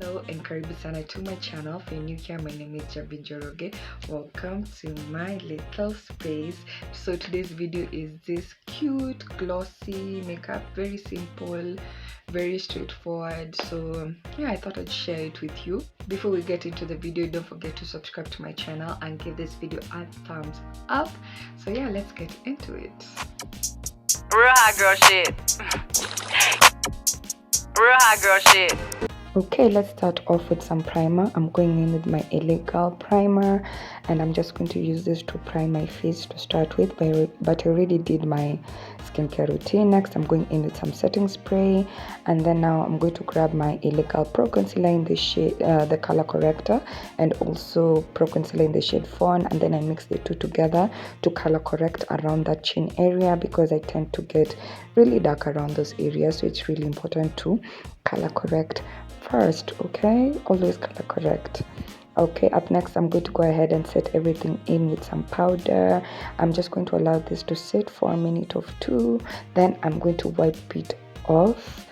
Hello and karibu sana to my channel. If you're new here, my name is Jacklyn. Welcome to my little space. So today's video is this cute glossy makeup, very simple, very straightforward. So yeah, I thought I'd share it with you. Before we get into the video, don't forget to subscribe to my channel and give this video a thumbs up. So yeah, let's get into it. Real hot girl shit. Real hot girl shit. Okay, let's start off with some primer. I'm going in with my illegal primer and I'm just going to use this to prime my face to start with, but I already did my skincare routine. Next, I'm going in with some setting spray, and then now I'm going to grab my illegal pro concealer in the shade, the color corrector, and also pro concealer in the shade fawn, and then I mix the two together to color correct around that chin area because I tend to get really dark around those areas, so it's really important to color correct first. Okay, always color correct. Okay, up next I'm going to go ahead and set everything in with some powder. I'm just going to allow this to sit for a minute or two, then I'm going to wipe it off.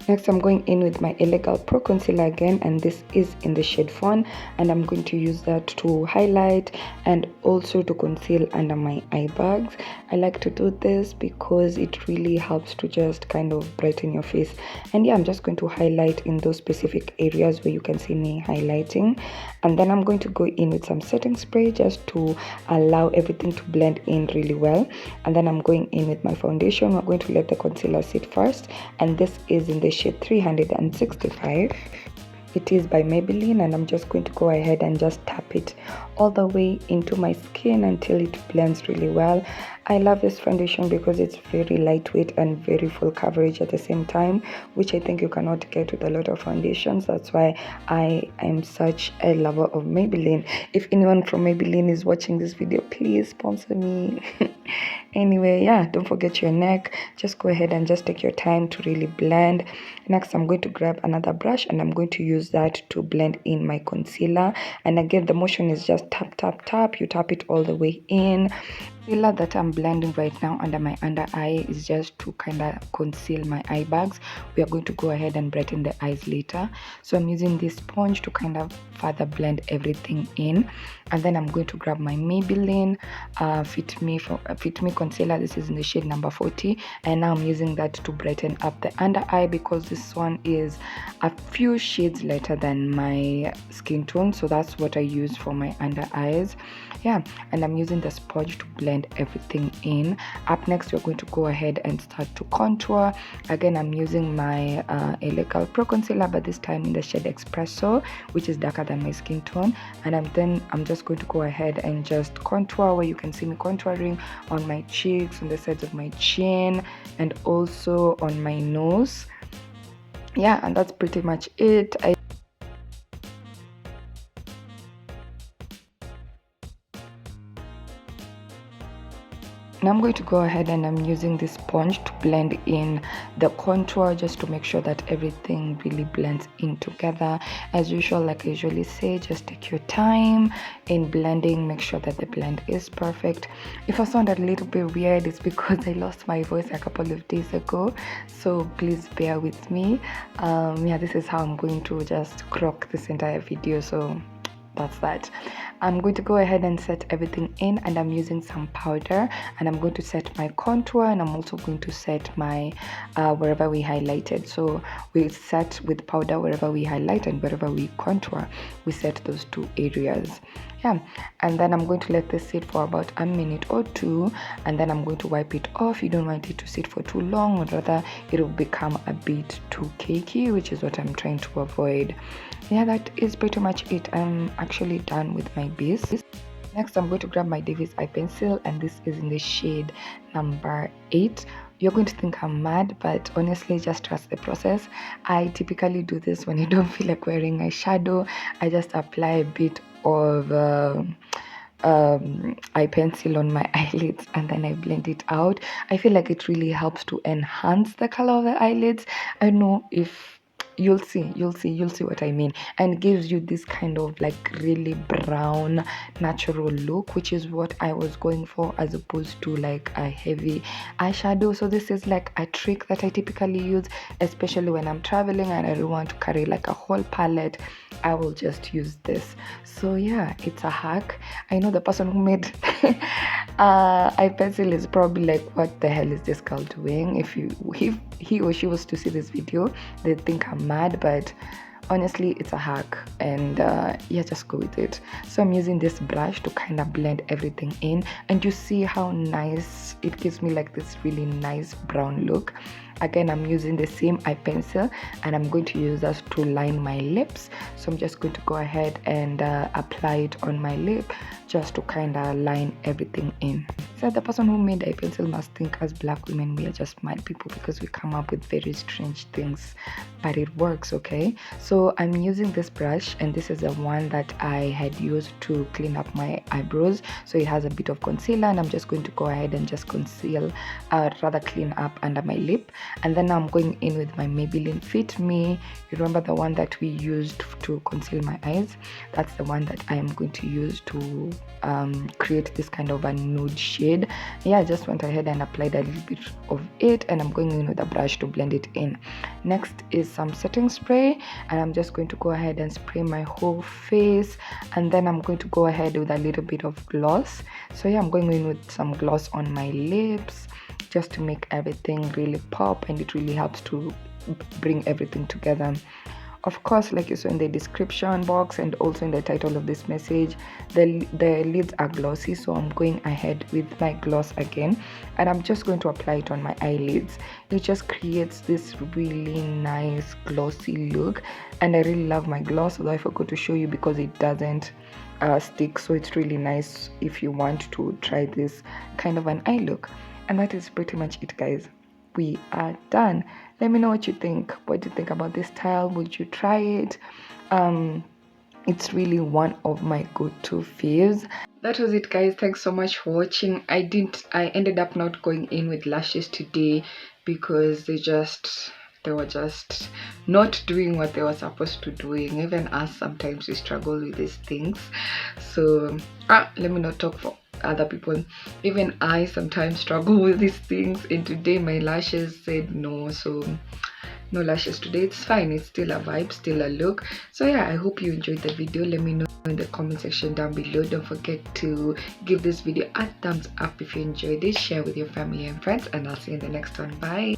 Next, I'm going in with my illegal pro concealer again, and this is in the shade fawn, and I'm going to use that to highlight and also to conceal under my eye bags. I like to do this because it really helps to just kind of brighten your face. And yeah, I'm just going to highlight in those specific areas where you can see me highlighting, and then I'm going to go in with some setting spray just to allow everything to blend in really well. And then I'm going in with my foundation. We're going to let the concealer sit first, and this is in the shade 365. It is by Maybelline, and I'm just going to go ahead and just tap it all the way into my skin until it blends really well. I love this foundation because it's very lightweight and very full coverage at the same time, which I think you cannot get with a lot of foundations. That's why I am such a lover of Maybelline. If anyone from Maybelline is watching this video, please sponsor me. Anyway, yeah, don't forget your neck. Just go ahead and just take your time to really blend. Next, I'm going to grab another brush and I'm going to use that to blend in my concealer. And again, the motion is just tap, tap, tap. You tap it all the way in. Concealer that I'm blending right now under my under eye is just to kind of conceal my eye bags. We are going to go ahead and brighten the eyes later. So I'm using this sponge to kind of further blend everything in. And then I'm going to grab my Maybelline Fit Me concealer. This is in the shade number 40, and now I'm using that to brighten up the under eye because this one is a few shades lighter than my skin tone, so that's what I use for my under eyes. Yeah, and I'm using the sponge to blend everything in. Up next, we're going to go ahead and start to contour. Again, I'm using my illegal pro concealer, but this time in the shade Expresso, which is darker than my skin tone. And I'm just going to go ahead and just contour, where you can see me contouring on my cheeks, on the sides of my chin, and also on my nose. Yeah, and that's pretty much it. Now I'm going to go ahead and I'm using this sponge to blend in the contour just to make sure that everything really blends in together. As usual, like I usually say, just take your time in blending. Make sure that the blend is perfect. If I sound a little bit weird, it's because I lost my voice a couple of days ago. So please bear with me. Yeah, this is how I'm going to just croak this entire video. So that's that. I'm going to go ahead and set everything in, and I'm using some powder, and I'm going to set my contour, and I'm also going to set my wherever we highlighted. So we set with powder wherever we highlight, and wherever we contour we set those two areas. Yeah, and then I'm going to let this sit for about a minute or two, and then I'm going to wipe it off. You don't want it to sit for too long, or rather it will become a bit too cakey, which is what I'm trying to avoid. Yeah, that is pretty much it. I'm actually done with my base. Next, I'm going to grab my Davis eye pencil, and this is in the shade number 8. You're going to think I'm mad, but honestly, just trust the process. I typically do this when I don't feel like wearing eyeshadow. I just apply a bit of eye pencil on my eyelids, and then I blend it out. I feel like it really helps to enhance the color of the eyelids. I don't know if you'll see what I mean, and gives you this kind of like really brown natural look, which is what I was going for, as opposed to like a heavy eyeshadow. So this is like a trick that I typically use, especially when I'm traveling and I don't want to carry like a whole palette. I will just use this. So yeah, it's a hack. I know the person who made eye pencil is probably like, what the hell is this girl doing? If he or she was to see this video, they'd think I'm mad, but honestly, it's a hack, and yeah, just go with it. So I'm using this brush to kind of blend everything in, and you see how nice it gives me, like this really nice brown look. Again, I'm using the same eye pencil, and I'm going to use that to line my lips. So I'm just going to go ahead and apply it on my lip, just to kind of line everything in. So the person who made eye pencil must think, as black women, we are just mad people because we come up with very strange things, but it works, okay? So I'm using this brush, and this is the one that I had used to clean up my eyebrows. So it has a bit of concealer, and I'm just going to go ahead and just conceal, rather clean up under my lip. And then I'm going in with my Maybelline Fit Me. You remember the one that we used to conceal my eyes? That's the one that I am going to use to create this kind of a nude shade. Yeah, I just went ahead and applied a little bit of it, and I'm going in with a brush to blend it in. Next is some setting spray, and I'm just going to go ahead and spray my whole face, and then I'm going to go ahead with a little bit of gloss. So yeah, I'm going in with some gloss on my lips, just to make everything really pop, and it really helps to bring everything together. Of course, like you saw in the description box and also in the title of this message, the lids are glossy, so I'm going ahead with my gloss again, and I'm just going to apply it on my eyelids. It just creates this really nice glossy look, and I really love my gloss, although I forgot to show you because it doesn't stick. So it's really nice if you want to try this kind of an eye look. And that is pretty much it, guys. We are done. Let me know what you think. What do you think about this style? Would you try it? It's really one of my go-to faves. That was it, guys. Thanks so much for watching. I ended up not going in with lashes today because they were just not doing what they were supposed to doing. Even us, sometimes we struggle with these things. So let me not talk for other people. Even I sometimes struggle with these things, and today my lashes said no, so no lashes today. It's fine, it's still a vibe, still a look. So yeah, I hope you enjoyed the video. Let me know in the comment section down below. Don't forget to give this video a thumbs up if you enjoyed it, share with your family and friends, and I'll see you in the next one. Bye.